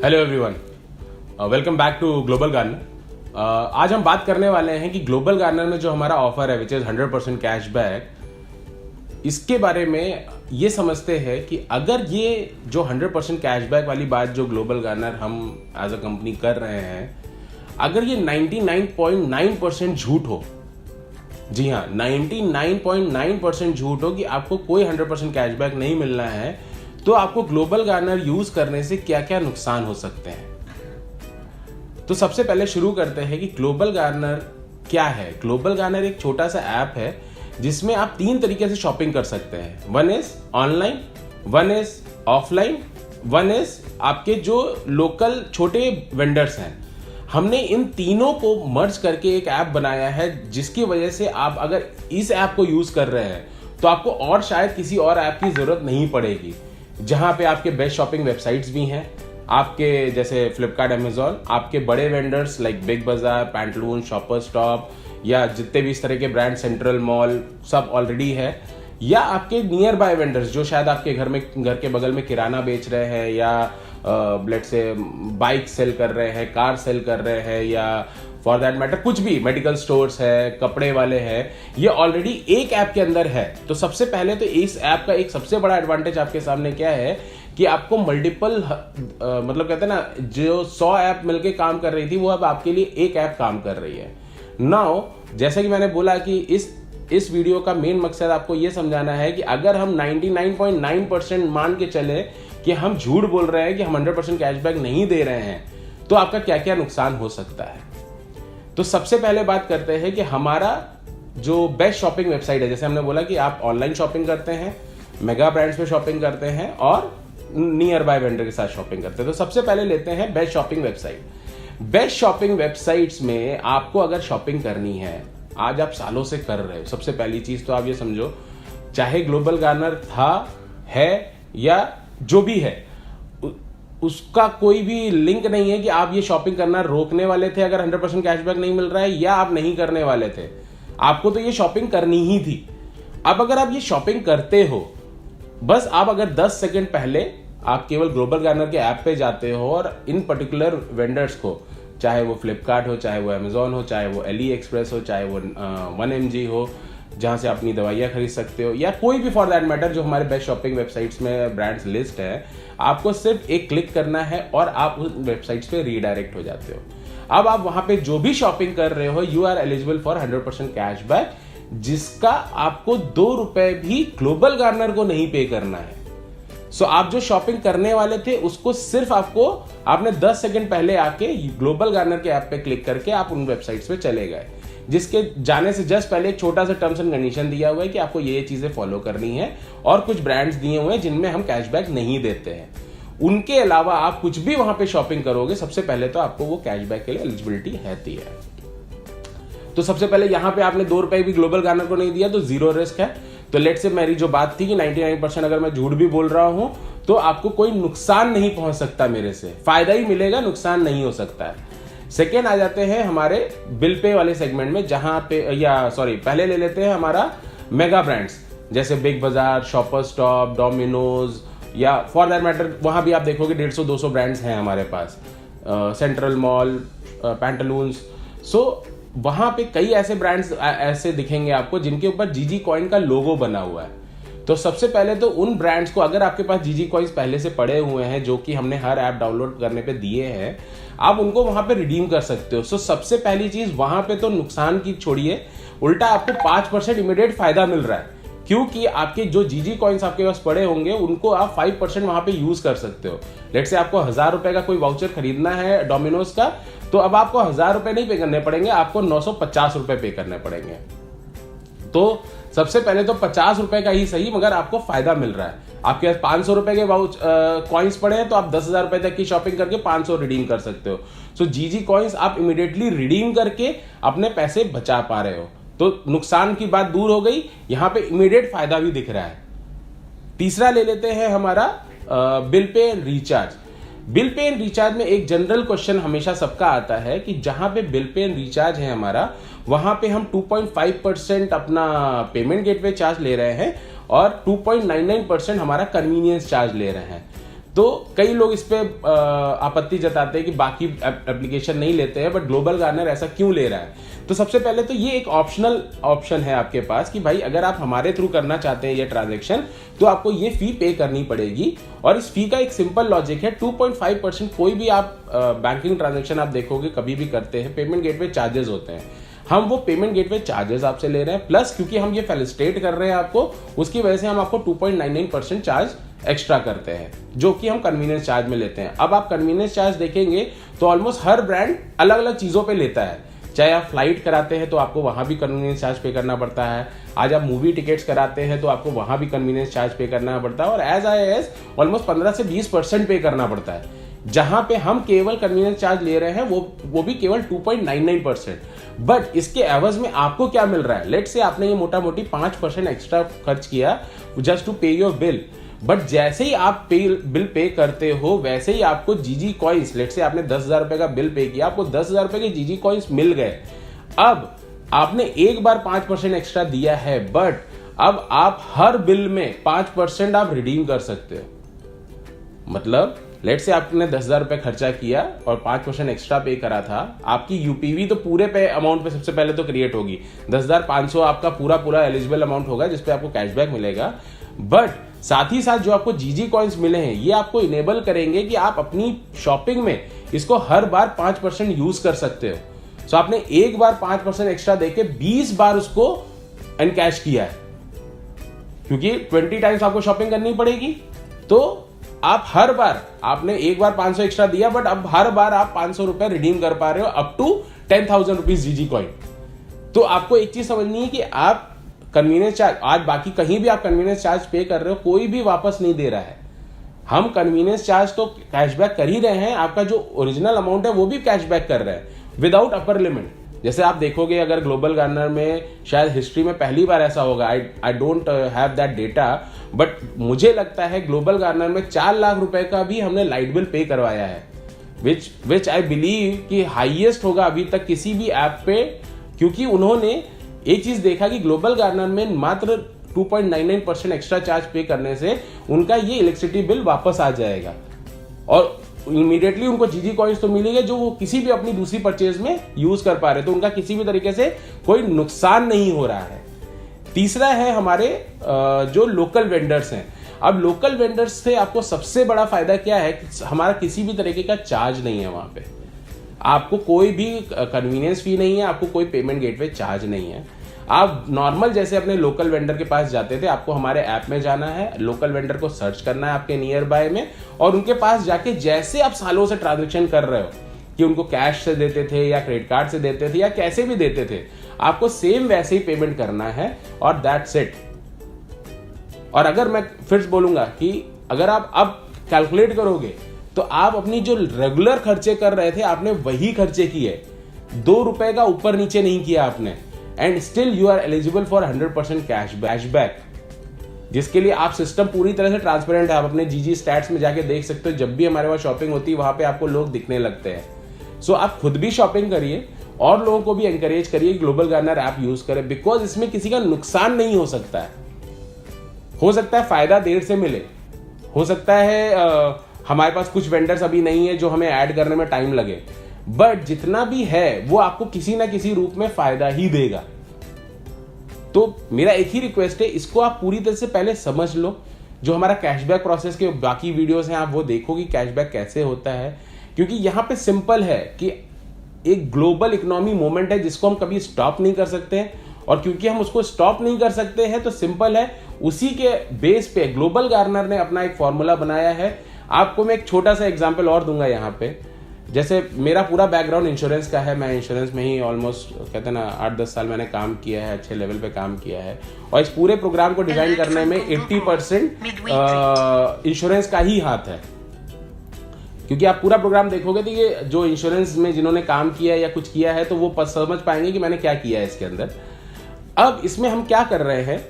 Hello everyone, welcome back to Global Garner. आज हम बात करने वाले हैं कि ग्लोबल गार्नर में जो हमारा ऑफर है विच इज 100% कैशबैक, इसके बारे में ये समझते हैं कि अगर ये जो 100% कैशबैक वाली बात जो ग्लोबल गार्नर हम एज अ कंपनी कर रहे हैं, अगर ये 99.9% झूठ हो, जी हाँ 99.9% झूठ हो कि आपको कोई 100% कैशबैक नहीं मिलना है, तो आपको ग्लोबल गार्नर यूज करने से क्या क्या नुकसान हो सकते हैं। तो सबसे पहले शुरू करते हैं कि ग्लोबल गार्नर क्या है। ग्लोबल गार्नर एक छोटा सा ऐप है जिसमें आप 3 तरीके से शॉपिंग कर सकते हैं। One is online, one is offline, one is आपके जो लोकल छोटे वेंडर्स हैं। हमने इन तीनों को मर्ज करके एक ऐप बनाया है, जिसकी वजह से आप अगर इस ऐप को यूज कर रहे हैं तो आपको और शायद किसी और ऐप की जरूरत नहीं पड़ेगी, जहां पे आपके बेस्ट शॉपिंग वेबसाइट्स भी हैं, आपके जैसे फ्लिपकार्ट, अमेजॉन, आपके बड़े वेंडर्स लाइक बिग बाजार, पैंटलून, शॉपर स्टॉप या जितने भी इस तरह के ब्रांड, सेंट्रल मॉल, सब ऑलरेडी है, या आपके नियर बाय वेंडर्स जो शायद आपके घर के बगल में किराना बेच रहे हैं, या लेट्स से बाइक सेल कर रहे हैं, कार सेल कर रहे हैं, या फॉर दैट मैटर कुछ भी मेडिकल स्टोर्स है, कपड़े वाले हैं, ये ऑलरेडी एक ऐप के अंदर है। तो सबसे पहले तो इस ऐप का एक सबसे बड़ा एडवांटेज आपके सामने क्या है कि आपको मल्टीपल मतलब कहते हैं ना, जो 100 ऐप मिलके काम कर रही थी वो अब आपके लिए एक ऐप काम कर रही है। नाउ जैसा कि मैंने बोला कि इस वीडियो का मेन मकसद आपको यह समझाना है कि अगर हम 99.9% मान के चले कि हम झूठ बोल रहे हैं कि हम 100% कैशबैक नहीं दे रहे हैं, तो आपका क्या क्या नुकसान हो सकता है। तो सबसे पहले बात करते हैं कि हमारा जो बेस्ट शॉपिंग वेबसाइट है, जैसे हमने बोला कि आप ऑनलाइन शॉपिंग करते हैं, मेगा ब्रांड्स पे शॉपिंग करते हैं और नियर बाय वेंडर के साथ शॉपिंग करते हैं। तो सबसे पहले लेते हैं best shopping website. Best shopping websites में आपको अगर शॉपिंग करनी है, आज आप सालों से कर रहे हो, सबसे पहली चीज तो आप ये समझो, चाहे ग्लोबल गार्नर था, है या जो भी है, उसका कोई भी लिंक नहीं है कि आप ये शॉपिंग करना रोकने वाले थे अगर 100% कैशबैक नहीं मिल रहा है, या आप नहीं करने वाले थे। आपको तो ये शॉपिंग करनी ही थी। अब अगर आप ये शॉपिंग करते हो, बस आप अगर 10 सेकंड पहले आप केवल ग्लोबल गार्नर के ऐप पे जाते हो और इन पर्टिकुलर वेंडर्स को, चाहे वो फ्लिपकार्ट हो, चाहे वो अमेजॉन हो, चाहे वो एली एक्सप्रेस हो, चाहे वो 1mg हो जहां से अपनी दवाइयां खरीद सकते हो, या कोई भी फॉर दैट मैटर जो हमारे बेस्ट शॉपिंग वेबसाइट्स में ब्रांड्स लिस्ट है, आपको सिर्फ एक क्लिक करना है और आप उस वेबसाइट्स पे रीडायरेक्ट हो जाते हो। अब आप वहां पे जो भी शॉपिंग कर रहे हो, you are eligible for 100% cashback, जिसका आपको 2 रुपए भी ग्लोबल गार्नर को नहीं पे करना है। सो आप जो शॉपिंग करने वाले थे उसको सिर्फ आपने 10 सेकंड पहले आके ग्लोबल गार्नर के ऐप पे क्लिक करके आप उन वेबसाइट्स पे चले गए, जिसके जाने से जस्ट पहले एक छोटा सा टर्म्स एंड कंडीशन दिया हुआ है कि आपको ये चीजें फॉलो करनी है, और कुछ ब्रांड्स दिए हुए हैं जिनमें हम कैशबैक नहीं देते हैं। उनके अलावा आप कुछ भी वहां पे शॉपिंग करोगे, सबसे पहले तो आपको वो कैशबैक के लिए एलिजिबिलिटी रहती है। तो सबसे पहले यहां पे आपने 2 रुपए भी ग्लोबल गार्नर को नहीं दिया तो जीरो रिस्क है। तो लेट से मेरी जो बात थी कि 99% अगर मैं झूठ भी बोल रहा हूं तो आपको कोई नुकसान नहीं पहुंच सकता मेरे से, फायदा ही मिलेगा, नुकसान नहीं हो सकता है। सेकेंड आ जाते हैं हमारे बिल पे वाले सेगमेंट में, जहां पे पहले ले लेते हैं हमारा मेगा ब्रांड्स, जैसे बिग बाजार, शॉपर स्टॉप, डोमिनोज, या फॉर दैट मैटर वहां भी आप देखोगे 150-200 ब्रांड्स हैं हमारे पास, सेंट्रल मॉल, पैंटलून्स। सो वहां पे कई ऐसे ब्रांड्स ऐसे दिखेंगे आपको जिनके ऊपर जीजी कॉइन का लोगो बना हुआ है। तो सबसे पहले तो उन ब्रांड्स को, अगर आपके पास जीजी कॉइन्स पहले से पड़े हुए हैं जो कि हमने हर ऐप डाउनलोड करने पे दिए हैं, आप उनको वहां पे रिडीम कर सकते हो। सो सबसे पहली चीज, वहां पे तो नुकसान की छोड़िए, उल्टा आपको 5% इमीडिएट फायदा मिल रहा है, क्योंकि आपके जो जीजी कॉइन्स आपके पास पड़े होंगे उनको आप 5% वहां पे यूज कर सकते हो। लेट से आपको 1000 रुपए का कोई वाउचर खरीदना है डोमिनोज का, तो अब आपको 1000 रुपए नहीं पे करने पड़ेंगे, आपको 950 रुपए पे करने पड़ेंगे। तो सबसे पहले तो 50 रुपए का ही सही, मगर आपको फायदा मिल रहा है। आपके पास 500 रुपए के कॉइन्स पड़े हैं तो आप 10,000 रुपए तक की शॉपिंग करके 500 रिडीम कर सकते हो। सो जीजी कॉइन्स आप इमीडिएटली रिडीम करके अपने पैसे बचा पा रहे हो। तो नुकसान की बात दूर हो गई, यहां पे इमीडिएट फायदा भी दिख रहा है। तीसरा ले लेते हैं हमारा bill pay and recharge. Bill pay and recharge में एक जनरल क्वेश्चन हमेशा सबका आता है कि जहां पे बिल पे एंड रिचार्ज है हमारा, वहां पे हम 2.5% अपना पेमेंट गेटवे चार्ज ले रहे हैं और 2.99% हमारा कन्वीनियंस चार्ज ले रहे हैं। तो कई लोग इस पे आपत्ति जताते हैं कि बाकी एप्लीकेशन नहीं लेते हैं, बट ग्लोबल गार्नर ऐसा क्यों ले रहा है। तो सबसे पहले तो ये एक ऑप्शनल ऑप्शन है आपके पास कि भाई अगर आप हमारे थ्रू करना चाहते हैं ये ट्रांजैक्शन, तो आपको ये फी पे करनी पड़ेगी। और इस फी का एक सिंपल लॉजिक है, 2.5% कोई भी आप बैंकिंग ट्रांजैक्शन आप देखोगे कभी भी करते हैं, पेमेंट गेटवे चार्जेस होते हैं। हम वो पेमेंट गेटवे चार्जेस आपसे ले रहे हैं, प्लस क्योंकि हम ये फेलिसिटेट कर रहे हैं आपको, उसकी वजह से हम आपको 2.99% चार्ज एक्स्ट्रा करते हैं, जो कि हम कन्वीनियंस चार्ज में लेते हैं। अब आप कन्वीनियंस चार्ज देखेंगे तो ऑलमोस्ट हर ब्रांड अलग अलग चीजों पे लेता है। चाहे आप फ्लाइट कराते हैं तो आपको वहां भी कन्वीनियंस चार्ज पे करना पड़ता है, आज आप मूवी टिकट्स कराते हैं तो आपको वहां भी कन्वीनियंस चार्ज पे करना पड़ता है, और एज आई एज ऑलमोस्ट 15 से 20% पे करना पड़ता है। जहां पे हम केवल कन्वीनियंस चार्ज ले रहे हैं वो भी केवल 2.99%। बट इसके एवज में आपको क्या मिल रहा है, लेट से आपने ये मोटा मोटी 5% एक्स्ट्रा खर्च किया जस्ट टू पे योर बिल, बट जैसे ही आप बिल पे करते हो वैसे ही आपको जीजी कॉइन्स, लेट से आपने 10,000 रुपए का बिल पे किया, आपको 10,000 रुपए के जीजी कॉइन्स मिल गए। अब आपने एक बार 5% एक्स्ट्रा दिया है, बट अब आप हर बिल में 5% आप रिडीम कर सकते हो। मतलब लेट से आपने 10,000 रुपए खर्चा किया और 5% एक्स्ट्रा पे करा था, आपकी यूपीवी तो पूरे पे अमाउंट पे सबसे पहले तो क्रिएट होगी, 10,500 आपका पूरा एलिजिबल अमाउंट होगा जिसपे आपको कैशबैक मिलेगा। बट साथ ही साथ जो आपको जीजी कॉइन्स मिले हैं ये आपको इनेबल करेंगे कि आप अपनी शॉपिंग में इसको हर बार 5% यूज कर सकते हो। सो आपने एक बार 5% एक्स्ट्रा देके 20 बार उसको एनकैश किया है, क्योंकि 20 टाइम्स आपको शॉपिंग करनी पड़ेगी। तो आप हर बार, आपने एक बार 500 एक्स्ट्रा दिया, बट अब हर बार आप 500 रुपए रिडीम कर पा रहे हो अप टू 10,000 रुपीज जीजी कॉइन। तो आपको एक चीज समझनी है कि आप कन्वीनियंस चार्ज, आज बाकी कहीं भी आप कन्वीनियंस चार्ज पे कर रहे हो, कोई भी वापस नहीं दे रहा है। हम कन्वीनियंस चार्ज तो कैशबैक कर ही रहे हैं, आपका जो ओरिजिनल अमाउंट है वो भी कैशबैक कर रहे हैं विदाउट अपर लिमिट। जैसे आप देखोगे अगर ग्लोबल गार्नर में शायद हिस्ट्री में पहली बार ऐसा होगा, I don't have that data, but मुझे लगता है ग्लोबल गार्नर में 4 लाख रुपए का भी हमने लाइट बिल पे करवाया है, विच आई बिलीव कि हाईएस्ट होगा अभी तक किसी भी ऐप पे। क्योंकि उन्होंने एक चीज देखा कि ग्लोबल गार्नर में मात्र 2.99% एक्स्ट्रा चार्ज पे करने से उनका ये इलेक्ट्रिसिटी बिल वापस आ जाएगा, और इमीडिएटली उनको जीजी कॉइन्स तो मिलेंगे जो वो किसी भी अपनी दूसरी परचेज में यूज कर पा रहे, तो उनका किसी भी तरीके से कोई नुकसान नहीं हो रहा है। तीसरा है हमारे जो लोकल वेंडर्स हैं। अब लोकल वेंडर्स से आपको सबसे बड़ा फायदा क्या है कि हमारा किसी भी तरीके का चार्ज नहीं है, वहां पे आपको कोई भी कन्वीनियंस फी नहीं है, आपको कोई पेमेंट गेटवे चार्ज नहीं है। आप नॉर्मल जैसे अपने लोकल वेंडर के पास जाते थे, आपको हमारे ऐप में जाना है, लोकल वेंडर को सर्च करना है आपके नियर बाय में, और उनके पास जाके जैसे आप सालों से ट्रांजैक्शन कर रहे हो कि उनको कैश से देते थे या क्रेडिट कार्ड से देते थे या कैसे भी देते थे, आपको सेम वैसे ही पेमेंट करना है, और दैट्स इट। और अगर मैं फिर बोलूंगा कि अगर आप अब कैलकुलेट करोगे तो आप अपनी जो रेगुलर खर्चे कर रहे थे आपने वही खर्चे किए, 2 रुपए का ऊपर नीचे नहीं किया आपने, and still you are eligible for 100% cashback, जिसके लिए आप सिस्टम पूरी तरह से ट्रांसपेरेंट है। आप अपने जीजी स्टैट्स में जाके देख सकते हो, जब भी हमारे पास शॉपिंग होती है वहां पे आपको लोग दिखने लगते हैं। सो आप खुद भी शॉपिंग करिए और लोगों को भी एनकरेज करिए ग्लोबल गार्नर ऐप यूज करें, बिकॉज इसमें किसी का नुकसान नहीं हो सकता है। हो सकता है फायदा देर से मिले, हो सकता है हमारे पास कुछ वेंडर्स अभी नहीं है जो हमें ऐड करने में टाइम लगे, बट जितना भी है वो आपको किसी ना किसी रूप में फायदा ही देगा। तो मेरा एक ही रिक्वेस्ट है, इसको आप पूरी तरह से पहले समझ लो। जो हमारा कैशबैक प्रोसेस के बाकी वीडियोस हैं आप वो देखो कि कैशबैक कैसे होता है, क्योंकि यहां पे सिंपल है कि एक ग्लोबल इकोनॉमी मूवमेंट है जिसको हम कभी स्टॉप नहीं कर सकते हैं, और क्योंकि हम उसको स्टॉप नहीं कर सकते हैं तो सिंपल है, उसी के बेस पे ग्लोबल गार्नर ने अपना एक फॉर्मूला बनाया है। आपको मैं एक छोटा सा एग्जांपल और दूंगा यहाँ पे। जैसे मेरा पूरा बैकग्राउंड इंश्योरेंस का है, मैं इंश्योरेंस में ही ऑलमोस्ट कहते हैं ना 8-10 साल मैंने काम किया है, अच्छे लेवल पे काम किया है, और इस पूरे प्रोग्राम को डिजाइन करने में 80% इंश्योरेंस का ही हाथ है। क्योंकि आप पूरा प्रोग्राम देखोगे तो ये जो इंश्योरेंस में जिन्होंने काम किया है या कुछ किया है तो वो समझ पाएंगे कि मैंने क्या किया है इसके अंदर। अब इसमें हम क्या कर रहे हैं,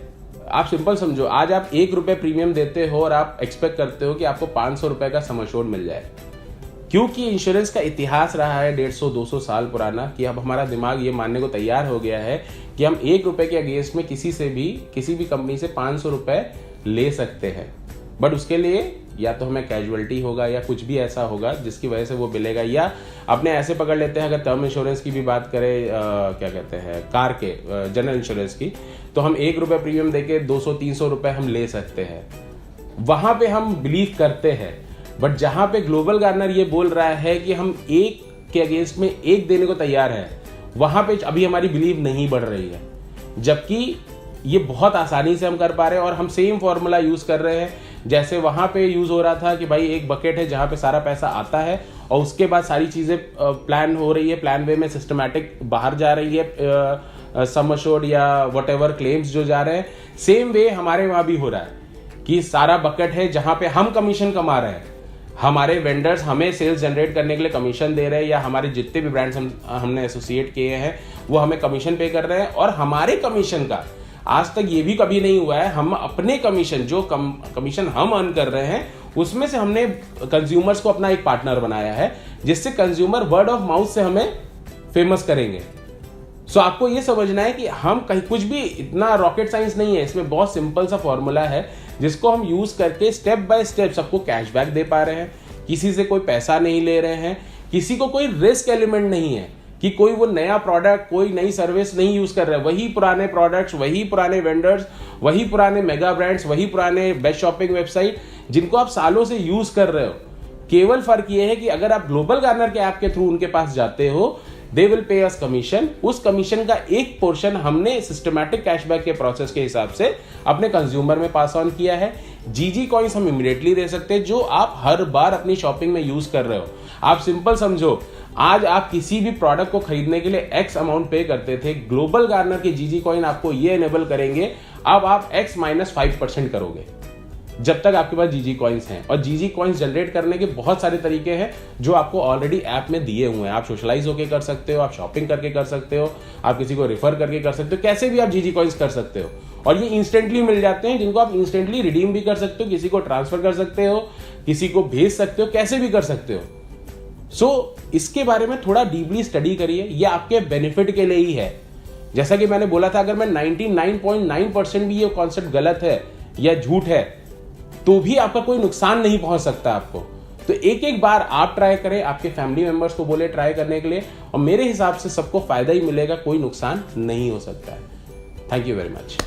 आप सिंपल समझो, आज आप 1 रुपए प्रीमियम देते हो और आप एक्सपेक्ट करते हो कि आपको 500 रुपए का सम एश्योर्ड मिल जाए, क्योंकि इंश्योरेंस का इतिहास रहा है 150-200 साल पुराना, कि अब हमारा दिमाग ये मानने को तैयार हो गया है कि हम 1 रुपए के अगेंस्ट में किसी भी कंपनी से 500 रुपए ले सकते हैं। बट उसके लिए या तो हमें कैजुअलिटी होगा या कुछ भी ऐसा होगा जिसकी वजह से वो मिलेगा, या अपने ऐसे पकड़ लेते हैं, अगर टर्म इंश्योरेंस की भी बात करें, क्या कहते हैं, कार के जनरल इंश्योरेंस की, तो हम ₹1 प्रीमियम देके 200-300 रुपए हम ले सकते हैं, वहां पे हम बिलीव करते हैं। बट जहां पे ग्लोबल गार्नर ये बोल रहा है कि हम 1 के अगेंस्ट में 1 देने को तैयार है, वहां पे अभी हमारी बिलीव नहीं बढ़ रही है, जबकि ये बहुत आसानी से हम कर पा रहे हैं और हम सेम फॉर्मूला यूज कर रहे हैं जैसे वहां पे यूज हो रहा था कि भाई एक बकेट है जहां पे सारा पैसा आता है और उसके बाद सारी चीजें प्लान हो रही है, प्लान वे में सिस्टमैटिक बाहर जा रही है, सम अश्योर्ड या व्हाटएवर क्लेम्स जो जा रहे हैं, सेम वे हमारे वहां भी हो रहा है कि सारा बकेट है जहां पे हम कमीशन कमा रहे हैं, हमारे वेंडर्स हमें सेल्स जनरेट करने के लिए कमीशन दे रहे हैं, या हमारे जितने भी ब्रांड्स हमने एसोसिएट किए हैं वो हमें कमीशन पे कर रहे हैं, और हमारे कमीशन का आज तक ये भी कभी नहीं हुआ है, हम अपने कमीशन जो कमीशन हम अर्न कर रहे हैं उसमें से हमने कंज्यूमर्स को अपना एक पार्टनर बनाया है, जिससे कंज्यूमर वर्ड ऑफ माउथ से हमें फेमस करेंगे। सो आपको ये समझना है कि हम कहीं कुछ भी इतना रॉकेट साइंस नहीं है, इसमें बहुत सिंपल सा फॉर्मूला है जिसको हम यूज करके स्टेप बाय स्टेप सबको कैशबैक दे पा रहे हैं, किसी से कोई पैसा नहीं ले रहे हैं, किसी को कोई रिस्क एलिमेंट नहीं है कि कोई वो नया प्रोडक्ट, कोई नई सर्विस नहीं यूज कर रहा है, वही पुराने प्रोडक्ट्स, वही पुराने वेंडर्स, वही पुराने मेगा ब्रांड्स, वही पुराने बेस्ट शॉपिंग वेबसाइट जिनको आप सालों से यूज कर रहे हो। केवल फर्क ये है कि अगर आप ग्लोबल गार्नर के ऐप के थ्रू उनके पास जाते हो, they will pay us commission, उस कमीशन का एक पोर्शन हमने सिस्टमैटिक कैशबैक के प्रोसेस के हिसाब से अपने कंज्यूमर में पास ऑन किया है। जीजी कॉइंस हम इमीडिएटली दे सकते हैं जो आप हर बार अपनी शॉपिंग में यूज कर रहे हो। आप सिंपल समझो, आज आप किसी भी प्रोडक्ट को खरीदने के लिए एक्स अमाउंट पे करते थे, ग्लोबल गार्नर के जीजी कॉइन आपको ये एनेबल करेंगे, अब आप x - 5% करोगे जब तक आपके पास जीजी कॉइन्स हैं। और जीजी कॉइन्स जनरेट करने के बहुत सारे तरीके हैं जो आपको ऑलरेडी ऐप में दिए हुए हैं। आप सोशलाइज होके कर सकते हो, आप शॉपिंग करके कर सकते हो, आप किसी को रेफर करके कर सकते हो, कैसे भी आप जीजी कॉइन्स कर सकते हो, और ये इंस्टेंटली मिल जाते हैं जिनको आप इंस्टेंटली रिडीम भी कर सकते हो, किसी को ट्रांसफर कर सकते हो, किसी को भेज सकते हो, कैसे भी कर सकते हो। सो इसके बारे में थोड़ा डीपली स्टडी करिए, ये आपके बेनिफिट के लिए ही है। जैसा कि मैंने बोला था, अगर मैं 99.9% भी ये कॉन्सेप्ट गलत है या झूठ है तो भी आपका कोई नुकसान नहीं पहुंच सकता आपको। तो एक एक बार आप ट्राई करें, आपके फैमिली मेंबर्स को बोले ट्राई करने के लिए, और मेरे हिसाब से सबको फायदा ही मिलेगा, कोई नुकसान नहीं हो सकता है। Thank you very much.